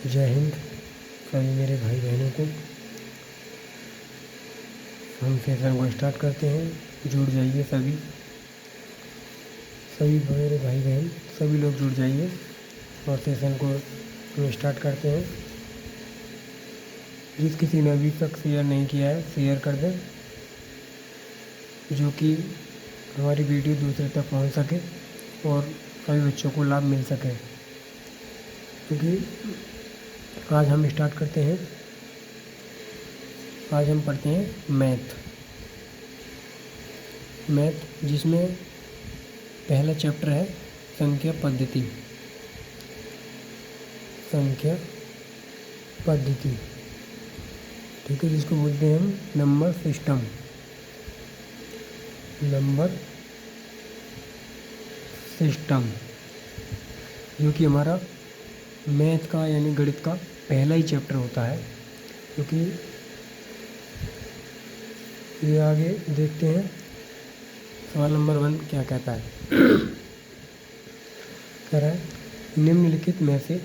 जय हिंद सभी मेरे भाई बहनों को। हम सेशन को स्टार्ट करते हैं। जुड़ जाइए सभी मेरे भाई बहन सभी लोग जुड़ जाइए और सेशन को हम स्टार्ट करते हैं। जिस किसी ने अभी तक शेयर नहीं किया है शेयर कर दें, जो कि हमारी वीडियो दूसरे तक पहुंच सके और सभी बच्चों को लाभ मिल सके। क्योंकि आज हम स्टार्ट करते हैं। आज हम पढ़ते हैं मैथ जिसमें पहला चैप्टर है संख्या पद्धति। ठीक है, जिसको बोलते हैं हम नंबर सिस्टम, जो कि हमारा मैथ का यानी गणित का पहला ही चैप्टर होता है। क्योंकि ये आगे देखते हैं सवाल नंबर 1 क्या कहता है। कह रहा है निम्नलिखित में से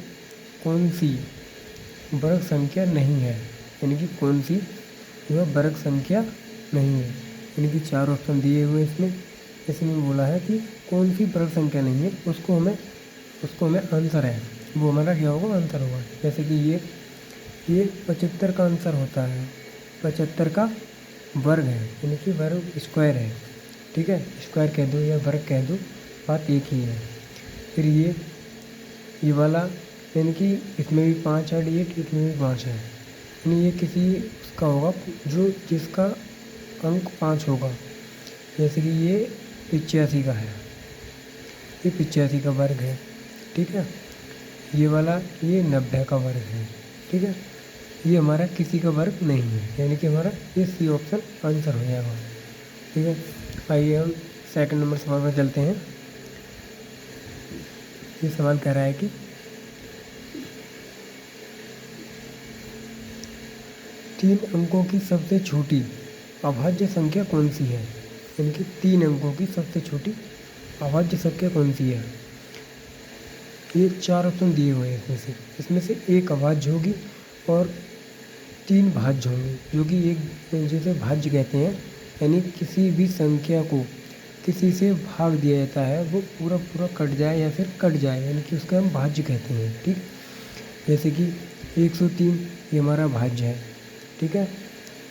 कौन सी वर्ग संख्या नहीं है, यानी कि कौन सी वह वर्ग संख्या नहीं है। यानी कि 4 ऑप्शन दिए हुए इसमें बोला है कि कौन सी वर्ग संख्या नहीं है, उसको हमें आंसर है, वो हमारा क्या होगा, आंसर होगा। जैसे कि ये 75 का आंसर होता है, 75 का वर्ग है, यानी कि वर्ग स्क्वायर है। ठीक है, स्क्वायर कह दो या वर्ग कह दो, बात एक ही है। फिर ये वाला, यानी कि इसमें भी 5 है डिजिट, इसमें भी 5 है, यानी ये किसी का होगा जो जिसका अंक 5 होगा। जैसे कि ये 85 का है, ये 85 का वर्ग है। ठीक है, ये वाला ये 90 का वर्ग है। ठीक है, ये हमारा किसी का वर्ग नहीं है, यानी कि हमारा ये सी ऑप्शन आंसर हो जाएगा। ठीक है, आइए हम सेकंड नंबर सवाल पर चलते हैं। ये सवाल कह रहा है कि 3 अंकों की सबसे छोटी अभाज्य संख्या कौन सी है। यानी कि 3 अंकों की सबसे छोटी अभाज्य संख्या कौन सी है। ये 4 ऑप्शन दिए हुए हैं, इसमें से एक अभाज्य होगी और 3 भाज्य होंगे, जो कि एक जिसे भाज्य कहते हैं। यानी किसी भी संख्या को किसी से भाग दिया जाता है, वो पूरा कट जाए या फिर कट जाए, यानी कि उसका हम भाज्य कहते हैं। ठीक, जैसे कि 103 ये हमारा भाज्य है। ठीक है,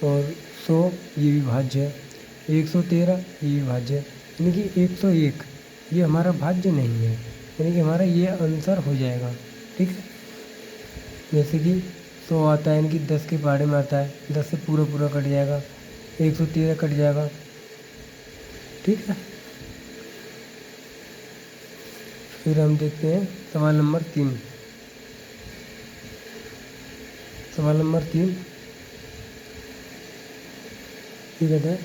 और 100 ये भी भाज्य है, 113 ये भी भाज्य है, यानी कि 101 ये हमारा भाज्य नहीं है, यानी कि हमारा ये आंसर हो जाएगा। ठीक है, जैसे कि 100 आता है, यानी कि 10 के पहाड़े में आता है, 10 से पूरा कट जाएगा, 113 कट जाएगा। ठीक है, फिर हम देखते हैं सवाल नंबर 3। ये कहता है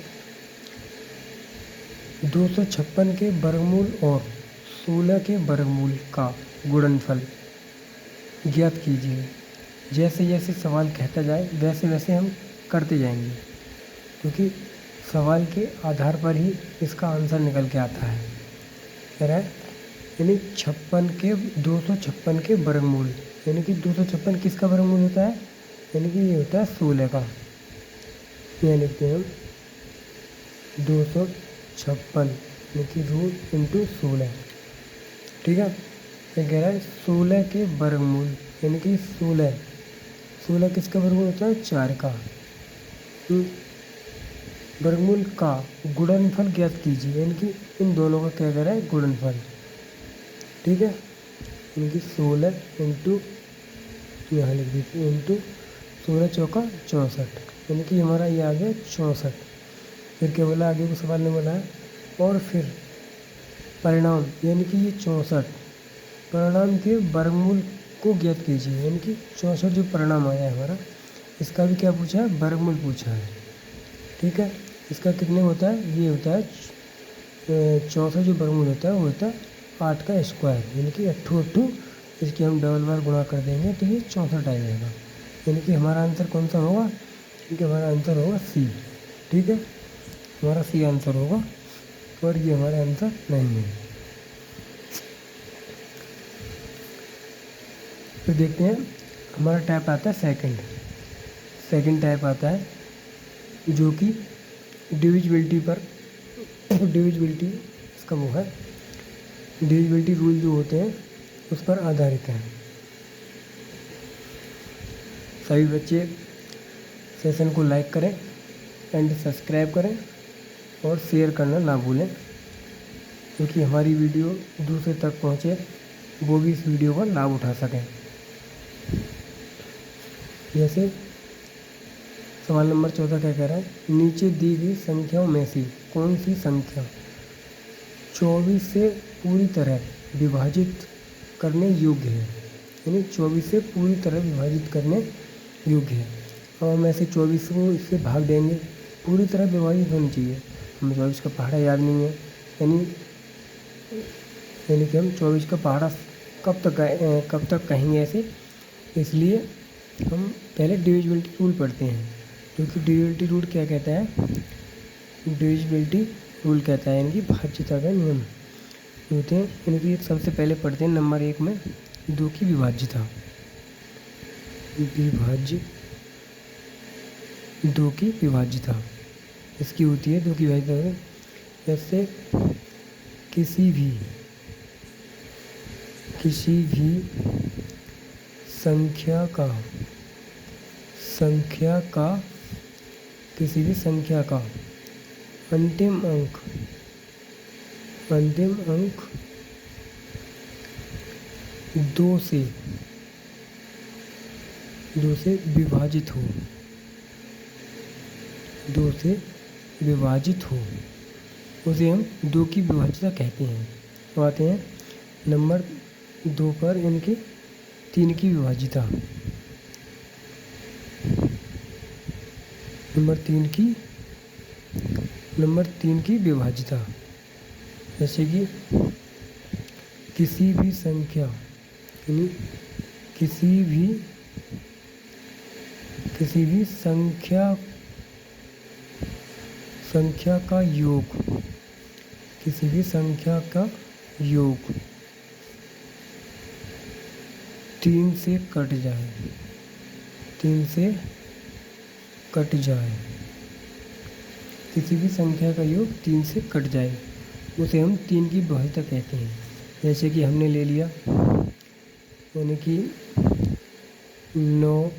256 के वर्गमूल और 16 के वर्गमूल का गुणनफल ज्ञात कीजिए। जैसे जैसे सवाल कहता जाए वैसे वैसे हम करते जाएंगे, क्योंकि सवाल के आधार पर ही इसका आंसर निकल के आता है। कह रहा है यानी 256 के वर्गमूल, यानी कि 256 किसका वर्गमूल होता है, यानी कि ये होता है 16 का। यहाँ लिखते हैं हम 256 यानी कि रूट इंटू 16। ठीक है, ये कह रहा है 16 के वर्गमूल, यानी कि 16 किसका वर्गमूल होता है, 4 का। वर्गमूल का गुणनफल ज्ञात कीजिए, यानी कि इन दोनों का क्या कह रहा है, गुणनफल। ठीक है, यानी कि 16 इंटू यहाँ लिख दीजिए इंटू 16 चौका 64, यानी कि हमारा ये आ गया 64। फिर क्या बोला, आगे को सवाल ने बोला है और फिर परिणाम, यानी कि ये 64 परिणाम के वर्गमूल को ज्ञात कीजिए, यानी कि 64 जो परिणाम आया है हमारा, इसका भी क्या पूछा है, वर्गमूल पूछा है। ठीक है, इसका कितने होता है, ये होता है 64 जो वर्गमूल होता है वो होता है 8 का स्क्वायर, यानी कि 8 इसकी हम डबल बार गुणा कर देंगे तो ये 64 आ जाएगा। यानी कि हमारा आंसर कौन सा होगा, क्योंकि हमारा आंसर होगा सी। ठीक है, हमारा सी आंसर होगा और ये हमारा आंसर नहीं है। फिर देखते हैं हमारा टाइप आता है सेकंड टाइप आता है जो कि डिविजिबिलिटी इसका वो है, डिविजिबिलिटी रूल जो होते हैं उस पर आधारित है। सभी बच्चे सेशन को लाइक करें एंड सब्सक्राइब करें और शेयर करना ना भूलें, क्योंकि हमारी वीडियो दूसरे तक पहुँचे, वो भी इस वीडियो का लाभ उठा सकें। जैसे सवाल नंबर 14 क्या कह रहा है, नीचे दी गई संख्याओं में से कौन सी संख्या 24 से पूरी तरह विभाजित करने योग्य है, यानी 24 से पूरी तरह विभाजित करने योग्य है। अब हम ऐसे 24 को इससे भाग देंगे, पूरी तरह विभाजित होनी चाहिए। हमें 24 का पहाड़ा याद नहीं है, यानी कि हम 24 का पहाड़ा कब तक कहेंगे ऐसे, इसलिए हम पहले डिविजिबिलिटी रूल पढ़ते हैं। क्योंकि डिविजिबिलिटी रूल क्या कहता है, डिविजिबिलिटी रूल कहता है यानी कि भाज्यता का नियम होते हैं। यानी कि सबसे पहले पढ़ते हैं नंबर 1 में 2 की विभाज्यता, 2 की विभाज्यता इसकी होती है 2 की विभाज्यता। जैसे किसी भी संख्या का अंतिम अंक 2 से विभाजित हो, उसे हम 2 की विभाज्यता कहते हैं। तो आते हैं नंबर 2 पर, इनके 3 की विभाज्यता। नंबर 3 की विभाज्यता, जैसे कि किसी भी संख्या यानी किसी भी संख्या का योग, किसी भी संख्या का योग 3 से कट जाए, किसी भी संख्या का योग 3 से कट जाए, उसे हम 3 की विभाज्यता कहते हैं। जैसे कि हमने ले लिया यानी कि 9,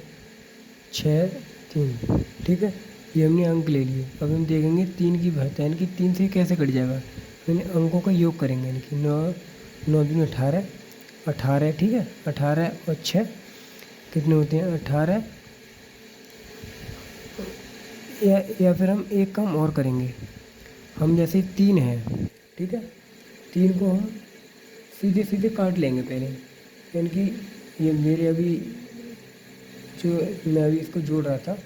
6, 3, ठीक है, ये हमने अंक ले लिए। अब हम देखेंगे 3 की विभाज्यता यानी कि 3 से कैसे कट जाएगा, यानी अंकों का योग करेंगे, यानी कि 9 दूनी 18, ठीक है, 18 और 6 कितने होते हैं 18, या फिर हम एक काम और करेंगे, हम जैसे 3 है, ठीक है, 3 को हम सीधे काट लेंगे पहले, यानी कि ये मेरे अभी जो मैं अभी इसको जोड़ रहा था,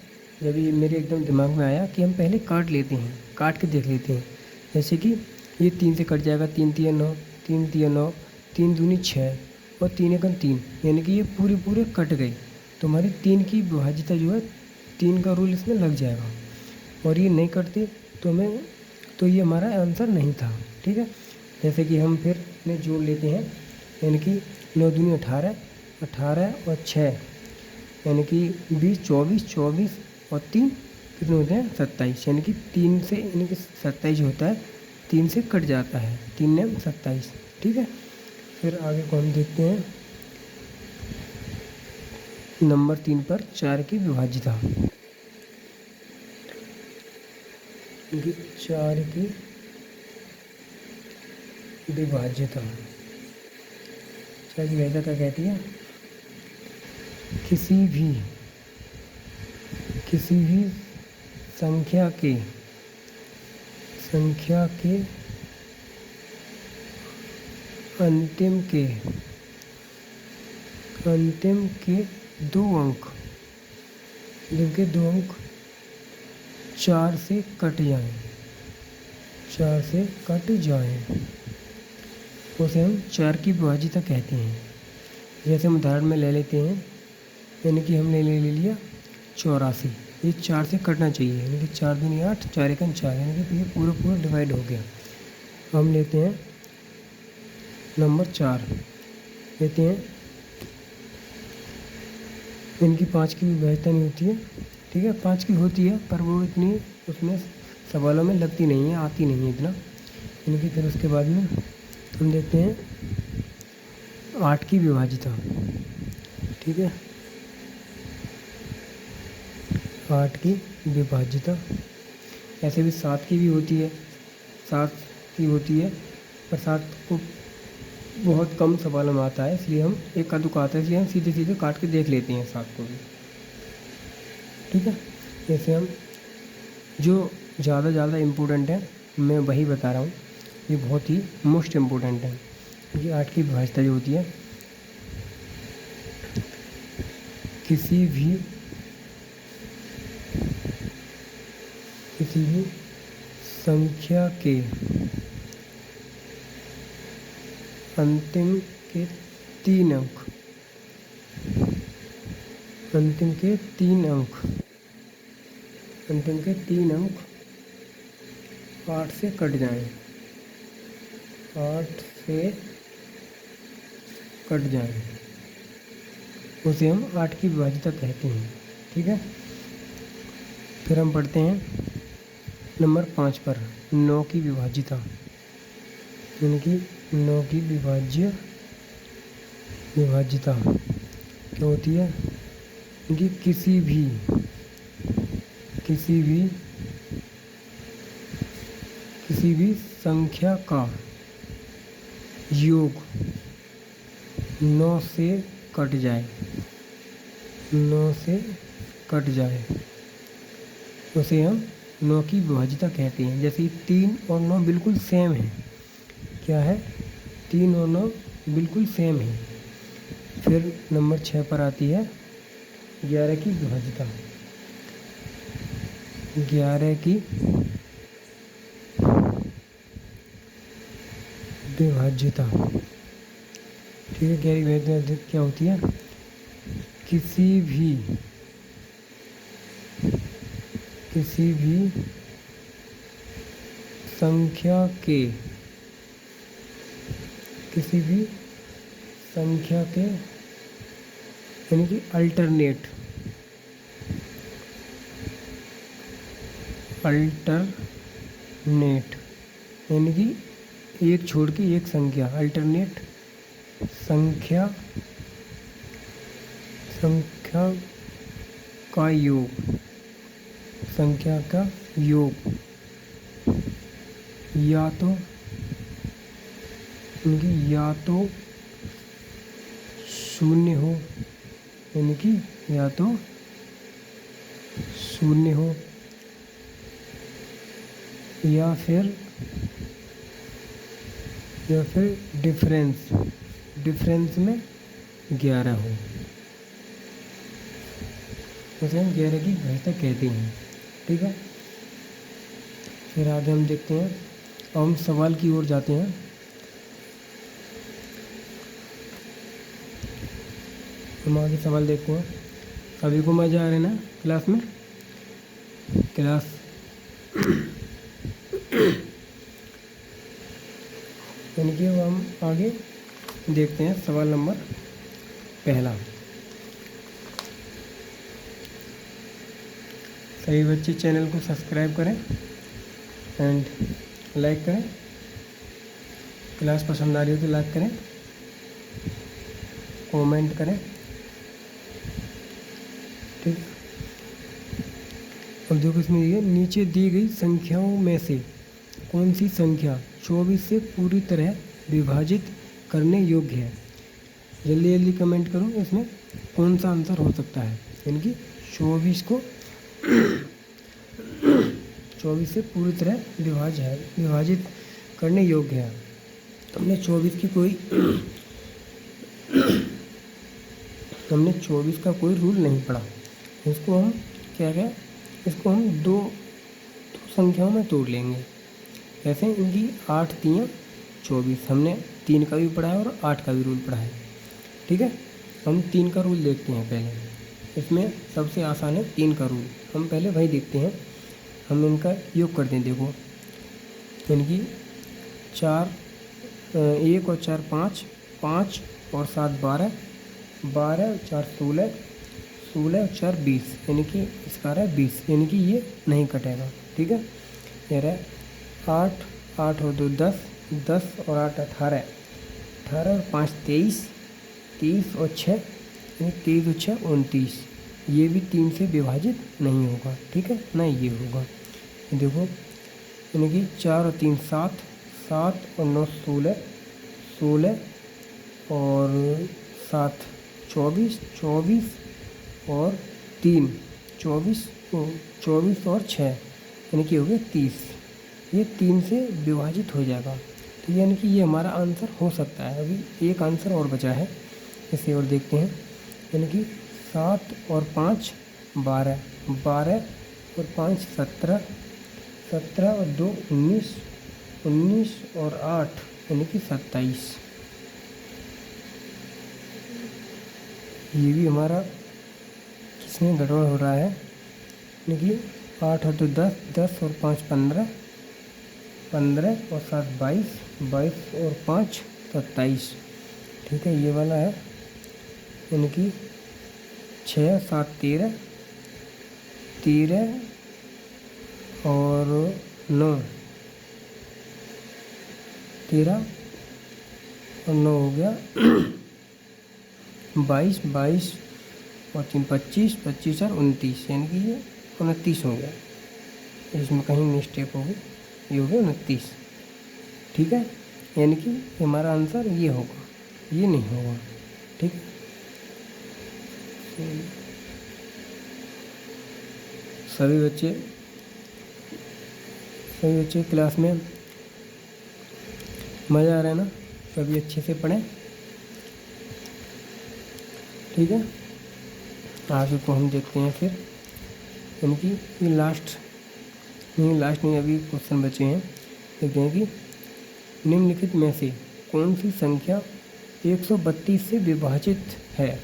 जब ये मेरे एकदम दिमाग में आया कि हम पहले काट लेते हैं, काट के देख लेते हैं। जैसे कि ये 3 से कट जाएगा, 3 3 9, 3 3 9, 3 दूनी 6 और 3 1 3, यानी कि ये पूरे कट गई। तो हमारी 3 की विभाज्यता जो है 3 का रूल इसमें लग जाएगा, और ये नहीं कटते तो ये हमारा आंसर नहीं था, ठीक है। जैसे कि हम फिर में जोड़ लेते हैं, यानी कि 9 दूनी 18 और 6 यानी कि 20 24 और 3 कितने होते हैं 27, यानी कि 3 से यानी कि 27 होता है, 3 से कट जाता है, 3 ने 27, ठीक है। फिर आगे को हम देखते हैं नंबर 3 पर 4 की विभाज्यता, 4 की विभाज्यता, 4 की विभाज्यता क्या कहती है, किसी भी संख्या के अंतिम के 2 अंक, जिनके 2 अंक 4 से कट जाएं, उसे हम 4 की विभाज्यता कहते हैं। जैसे हम उदाहरण में ले लेते हैं, यानी कि हमने ले लिया 84, ये 4 से कटना चाहिए, यानी कि 4 दूनी 8, 4 1 4, यानी कि ये पूरा डिवाइड हो गया। हम लेते हैं नंबर 4, लेते हैं इनकी 5 की विभाज्यता नहीं होती है, ठीक है। 5 की होती है पर वो इतनी उसमें सवालों में लगती नहीं है, आती नहीं है इतना इनकी। फिर उसके बाद में हम देखते हैं 8 की विभाज्यता, ठीक है। 8 की विभाज्यता, ऐसे भी 7 की भी होती है, 7 की होती है पर 7 को बहुत कम सवालों में आता है, इसलिए हम एक का दुका आता है, इसलिए हम सीधे सीधे काट के देख लेते हैं 7 को भी, ठीक है। जैसे हम जो ज़्यादा इम्पोर्टेंट है मैं वही बता रहा हूँ, ये बहुत ही मोस्ट इम्पोर्टेंट है। ये 8 की विभाज्यता जो होती है, किसी भी संख्या के अंतिम के 3 अंक, अंतिम के 3 अंक 8 से कट जाएं, 8 से कट जाएं, उसे हम 8 की विभाज्यता कहते हैं, ठीक है। फिर हम पढ़ते हैं नंबर 5 पर 9 की विभाज्यता, इनकी 9 की विभाज्यता क्या होती है? इनकी किसी भी संख्या का योग 9 से कट जाए, 9 से कट जाए, उसे हम 9 की विभाज्यता कहते हैं। जैसे 3 और 9 बिल्कुल सेम है, क्या है? 3 और 9 बिल्कुल सेम है। फिर नंबर 6 पर आती है 11 की विभाज्यता, 11 की विभाज्यता, ठीक है। 11 की विभाज्यता क्या होती है? किसी भी संख्या के यानी कि अल्टरनेट यानी कि एक छोड़ के एक संख्या, अल्टरनेट संख्या का योग, या तो शून्य हो, यानी कि या तो शून्य हो या फिर डिफरेंस में 11 हो, उसे हम 11 की विभाज्यता कहते हैं, ठीक है। फिर आगे हम देखते हैं, अब हम सवाल की ओर जाते हैं। हम आगे सवाल देखते हैं। सभी को मज़ा आ रहा है ना क्लास में? यानी कि अब हम आगे देखते हैं सवाल नंबर 1। सभी बच्चे चैनल को सब्सक्राइब करें एंड लाइक करें। क्लास पसंद आ रही हो तो लाइक करें, कमेंट करें, ठीक है। अब देखो इसमें ये नीचे दी गई संख्याओं में से कौन सी संख्या 24 से पूरी तरह विभाजित करने योग्य है? जल्दी जल्दी कमेंट करो, इसमें कौन सा आंसर हो सकता है? यानी कि 24 को 24 से पूरी तरह विभाजित करने योग्य है। हमने 24 का कोई रूल नहीं पढ़ा। इसको हम इसको हम दो संख्याओं में तोड़ लेंगे। कैसे? इनकी 8 3 24, हमने 3 का भी पढ़ा है और 8 का भी रूल पढ़ा है, ठीक है। हम 3 का रूल देखते हैं पहले। इसमें सबसे आसान है 3 का रूल, हम पहले वही देखते हैं। हम इनका योग करते हैं, देखो इनकी 1 और 4 5, 5 और 7 12, 12 और 4 16, 16 और 4 20, यानी कि इसका आ रहा है 20, यानी कि ये नहीं कटेगा। ठीक है, ये रहा 8, 8 और 2 10, 10 और 8 18, 18 और 5 23, 30 और 6 यानी 23 और 6 29, ये भी 3 से विभाजित नहीं होगा। ठीक है, ना ये होगा। देखो, यानी कि 4 और 3 7, 7 और 9 16, 16 और 7 24, 24 और 3 24, 24 और 6 यानी कि हो गया 30, ये 3 से विभाजित हो जाएगा। तो यानी कि ये हमारा आंसर हो सकता है। अभी एक आंसर और बचा है, इसे और देखते हैं। यानी कि 7 और 5 12, 12 और 5 17, 17 और 2 19, 19 और 8 यानी कि 27। ये भी हमारा किसमें गड़बड़ हो रहा है। यानी कि 8 और 2 10, 10 और 5 15, 15 और 7 22, 22 और 5 27। ठीक है, ये वाला है। यानी कि 6 7 13, 13 और 9 13 और 9 हो गया 22, 22 और 3 25, 25 और 29, यानी कि ये 29 हो गया। इसमें कहीं मिस्टेक होगी, ये हो गया 29। ठीक है, यानी कि हमारा आंसर ये होगा, ये नहीं होगा। ठीक, सभी बच्चे क्लास में मज़ा आ रहा है ना? सभी अच्छे से पढ़ें। ठीक है, आगे को हम देखते हैं फिर। यानी कि ये लास्ट नहीं, अभी क्वेश्चन बचे हैं। देखते हैं कि निम्नलिखित में से कौन सी संख्या 132 से विभाजित है।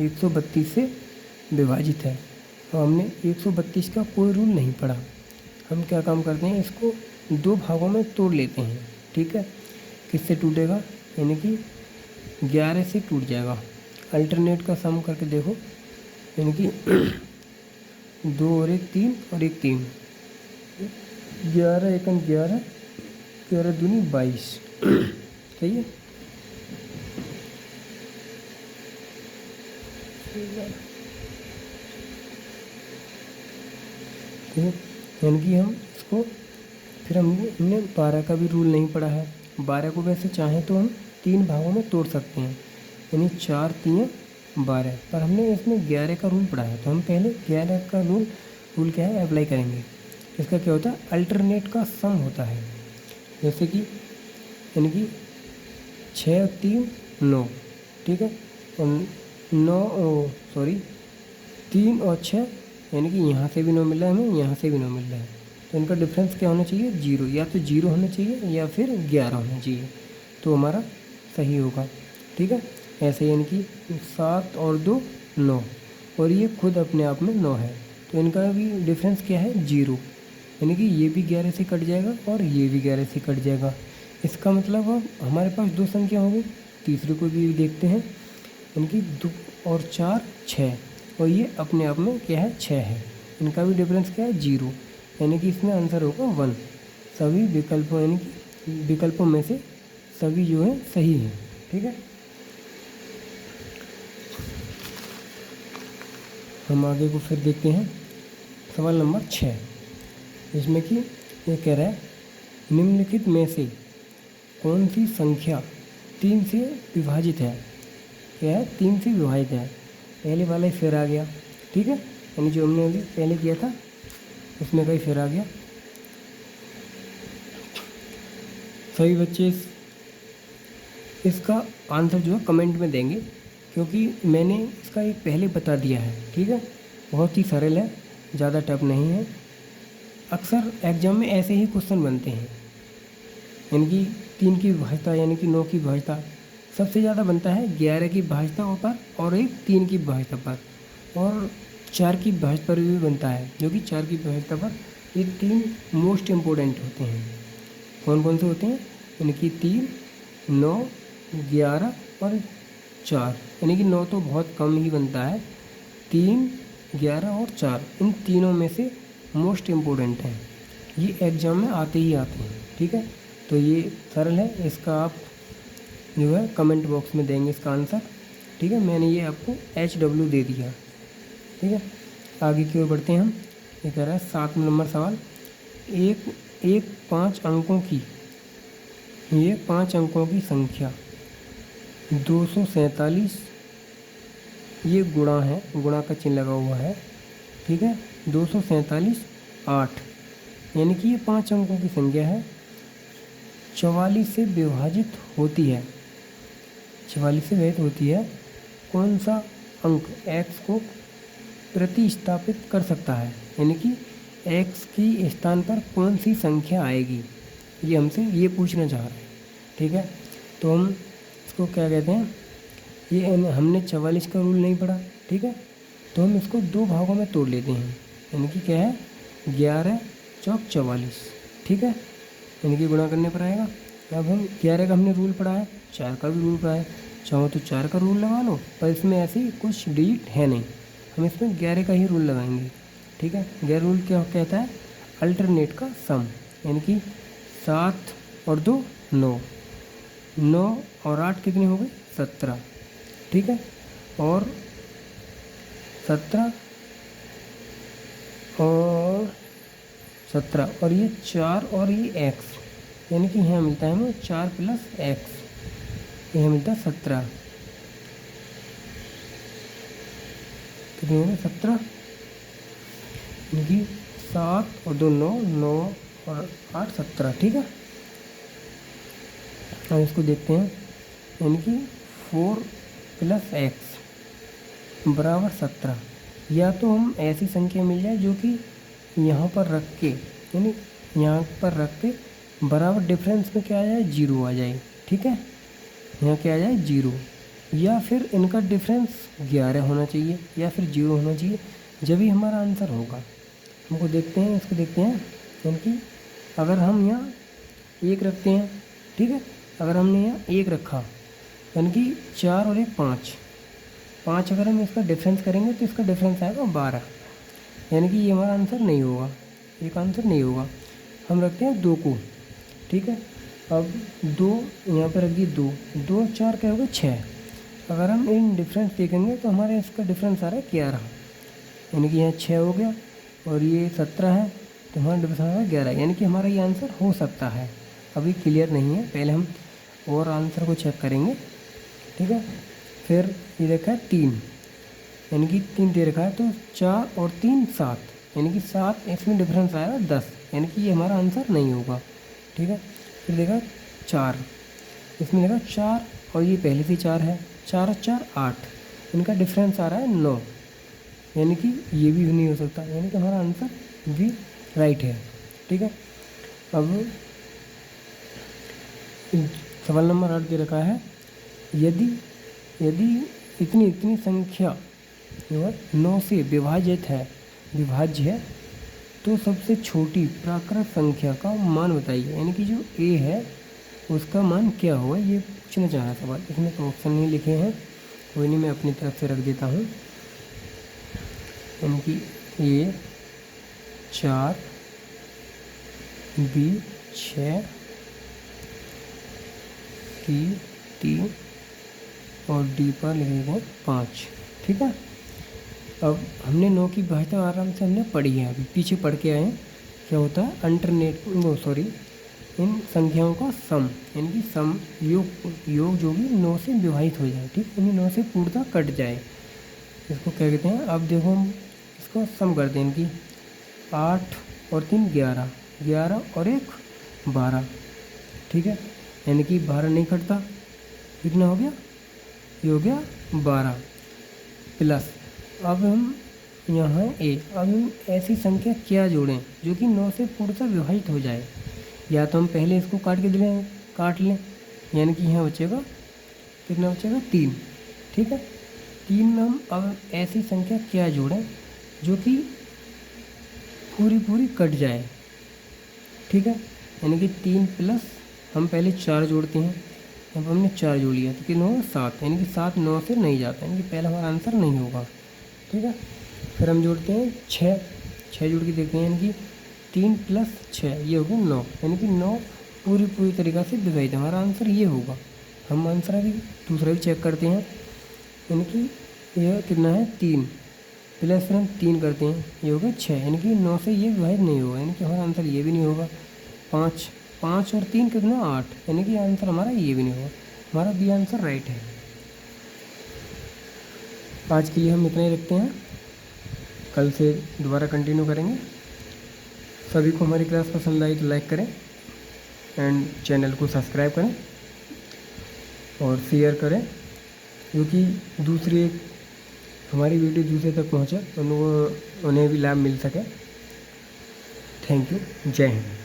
132 से विभाजित है। तो हमने 132 का कोई रूल नहीं पढ़ा। हम क्या काम करते हैं, इसको 2 भागों में तोड़ लेते हैं। ठीक है, किससे टूटेगा, यानी कि 11 से टूट जाएगा। अल्टरनेट का सम करके देखो, यानी कि 2 और 1 3 और 1 3, 11 एकम 11, 11 दूनी 22। सही है, ठीक है। यानी कि हम इसको फिर हमने 12 का भी रूल नहीं पढ़ा है। 12 को वैसे चाहें तो हम 3 भागों में तोड़ सकते हैं, यानी 4 3 12, पर हमने इसमें 11 का रूल पढ़ा है। तो हम पहले 11 का रूल क्या है अप्लाई करेंगे। इसका क्या होता है, अल्टरनेट का सम होता है। जैसे कि यानी कि 6 और 3 9, ठीक है, और 3 और 6 यानी कि यहाँ से भी 9 मिल रहा है हमें, यहाँ से भी 9 मिल रहा है। तो इनका डिफरेंस क्या होना चाहिए, 0, या तो 0 होना चाहिए या फिर 11 होना चाहिए, तो हमारा सही होगा। ठीक है, ऐसे यानी कि 7 और 2 9, और ये खुद अपने आप में 9 है, तो इनका भी डिफरेंस क्या है, 0, यानी कि ये भी 11 से कट जाएगा और ये भी 11 से कट जाएगा। इसका मतलब अब हमारे पास 2 संख्या हो गई। तीसरे को भी देखते हैं, यानी कि 2 और 4 6, और ये अपने आप में क्या है, 6 है। इनका भी डिफरेंस क्या है, 0, यानी कि इसमें आंसर होगा 1। सभी विकल्पों यानी कि विकल्पों में से सभी जो है सही है। ठीक है, हम आगे को फिर देखते हैं। सवाल नंबर 6, इसमें कि ये कह रहा है निम्नलिखित में से कौन सी संख्या 3 से विभाजित है। क्या है, 3 से विभाजित है। पहले वाला ही फिर आ गया। ठीक है, यानी जो हमने अभी पहले किया था उसमें का ही फिर आ गया। सभी बच्चे इसका आंसर जो है कमेंट में देंगे, क्योंकि मैंने इसका एक पहले बता दिया है। ठीक है, बहुत ही सरल है, ज़्यादा टफ नहीं है। अक्सर एग्जाम में ऐसे ही क्वेश्चन बनते हैं, यानी कि 3 की विभाज्यता यानी कि 9 की विभाज्यता सबसे ज़्यादा बनता है 11 की विभाज्यता पर, और एक 3 की विभाज्यता पर, और 4 की विभाज्यता पर भी बनता है, जो कि 4 की विभाज्यता पर। ये 3 मोस्ट इम्पोर्टेंट होते हैं। कौन कौन से होते हैं, यानी कि 3 9 11 और 4, यानी कि 9 तो बहुत कम ही बनता है। 3, 11 और 4 इन तीनों में से मोस्ट इम्पोर्टेंट हैं, ये एग्ज़ाम में आते ही आते हैं। ठीक है, तो ये सरल है, इसका आप जो है कमेंट बॉक्स में देंगे इसका आंसर। ठीक है, मैंने ये आपको HW दे दिया। ठीक है, आगे की ओर बढ़ते हैं हम। ये कह रहा है 7 नंबर सवाल, एक 5 अंकों की, ये 5 अंकों की संख्या 247, ये गुणा है, गुणा का चिन्ह लगा हुआ है। ठीक है, 247 8, यानी कि ये 5 अंकों की संख्या है, 44 से विभाजित होती है, 44 से विभाजित होती है। कौन सा अंक x को प्रतिस्थापित कर सकता है, यानी कि x की स्थान पर कौन सी संख्या आएगी, ये हमसे ये पूछना चाह रहे हैं। ठीक है, तो हम इसको क्या कहते हैं, ये हमने 44 का रूल नहीं पढ़ा। ठीक है, तो हम इसको 2 भागों में तोड़ लेते हैं, यानी कि क्या है 11 चौक 44। ठीक है, यानी कि गुणा करने पर आएगा। अब हम 11 का हमने रूल पढ़ा है, 4 का भी रूल पढ़ा है, चाहो तो 4 का रूल लगा लो, पर इसमें ऐसी कुछ डिजिट है नहीं, हम इसमें 11 का ही रूल लगाएंगे। ठीक है, 11 रूल क्या कहता है, अल्टरनेट का सम, यानी कि 7 और 2 9, 9 और 8 कितने हो गए 17। ठीक है, और 17 और 17 और ये 4 और ये x, यानी कि यहाँ मिलता है हमें 4 + x, यहाँ मिलता है 17। कितने हो गए 17, यानी कि 7 और 2 9, 9 और 8 17। ठीक है, अब इसको देखते हैं, यानी कि 4 + x बराबर 17। या तो हम ऐसी संख्या मिल जाए जो कि यहाँ पर रख के, यानी यहाँ पर रख के बराबर डिफरेंस में क्या आ जाए 0 आ जाए। ठीक है, यहाँ क्या आ जाए 0, या फिर इनका डिफरेंस 11 होना चाहिए या फिर 0 होना चाहिए, जब भी हमारा आंसर होगा। हमको देखते हैं, इसको देखते हैं, यानी कि अगर हम यहाँ 1 रखते हैं, ठीक है, अगर हमने यहाँ 1 रखा, यानी कि 4 और 1 5, 5 अगर हम इसका डिफरेंस करेंगे तो इसका डिफरेंस आएगा 12, यानी कि ये हमारा आंसर नहीं होगा, एक आंसर नहीं होगा। हम रखते हैं 2 को। ठीक है, अब 2 यहाँ पर रख दिए, 2 2 4 क्या होगा 6। अगर हम इन डिफरेंस देखेंगे तो हमारे इसका डिफरेंस आ रहा है 11, यानी कि यहाँ 6 हो गया, और ये 17 है, तो हमारा डिफरेंस आ रहा है 11, यानी कि हमारा ये आंसर हो सकता है। अभी क्लियर नहीं है, पहले हम और आंसर को चेक करेंगे। ठीक है, फिर ये देखा है 3, यानी कि 3 दे रखा है, तो 4 और 3 7, यानी कि 7, इसमें डिफरेंस आएगा 10, यानी कि ये हमारा आंसर नहीं होगा। ठीक है, फिर देखा 4, इसमें देखा 4 और ये पहले से 4 है, 4 और 4 8, इनका डिफरेंस आ रहा है 9, यानी कि ये भी नहीं हो सकता, यानी कि हमारा आंसर भी राइट है। ठीक है, अब सवाल नंबर 8 दे रखा है, यदि इतनी संख्या जो है 9 से विभाज्य है तो सबसे छोटी प्राकृत संख्या का मान बताइए, यानी कि जो a है उसका मान क्या होगा, ये पूछना चाह रहा सवाल। इसमें तो ऑप्शन नहीं लिखे हैं, कोई नहीं, मैं अपनी तरफ से रख देता हूँ, यानी कि a 4, b 6, c 3 और डी पर लिखेंगे 5। ठीक है, अब हमने 9 की विभाज्यता आराम से हमने पढ़ी है, अभी पीछे पढ़ के आए हैं। क्या होता है इन संख्याओं का सम, यानी कि सम योग जो कि 9 से विभाजित हो जाए। ठीक, यानी 9 से पूर्णतः कट जाए, इसको क्या कहते हैं। अब देखो हम इसको सम करते हैं, इनकी 8 और 3 11, 11 और 1 12। ठीक है, यानी कि 12 नहीं कटता, कितना हो गया, ये हो गया 12 प्लस, अब हम यहाँ ए, अब हम ऐसी संख्या क्या जोड़ें जो कि 9 से पूर्णतः विभाजित हो जाए। या तो हम पहले इसको काट लें, यानी कि यहाँ बचेगा कितना, बचेगा 3। ठीक है, 3 में हम अब ऐसी संख्या क्या जोड़ें जो कि पूरी कट जाए। ठीक है, यानी कि 3 प्लस हम पहले 4 जोड़ते हैं, अब हमने 4 जोड़ लिया तो कितना होगा 7, यानी कि 7 9 से नहीं जाता, यानी कि पहला हमारा आंसर नहीं होगा। ठीक है, फिर हम जोड़ते हैं 6 जोड़ के देखते हैं, यानी कि 3 + 6 ये हो गया 9, यानी कि 9 पूरी तरीक़ा से विभाजित, हमारा आंसर ये होगा। हम आंसर अभी दूसरा भी चेक करते हैं, यानी कि यह कितना है 3 प्लस फिर हम 3 करते हैं, ये हो गया 6, यानी कि 9 से ये विभाजित नहीं होगा, यानी कि हमारा आंसर ये भी नहीं होगा। 5 और 3 कितना 8, यानी कि आंसर हमारा ये भी नहीं होगा, हमारा बी आंसर राइट है। आज के लिए हम इतना ही रखते हैं, कल से दोबारा कंटिन्यू करेंगे। सभी को हमारी क्लास पसंद आई तो लाइक करें एंड चैनल को सब्सक्राइब करें और शेयर करें, क्योंकि हमारी वीडियो दूसरे तक पहुँचे, उन्हें भी लाभ मिल सके। थैंक यू, जय हिंद।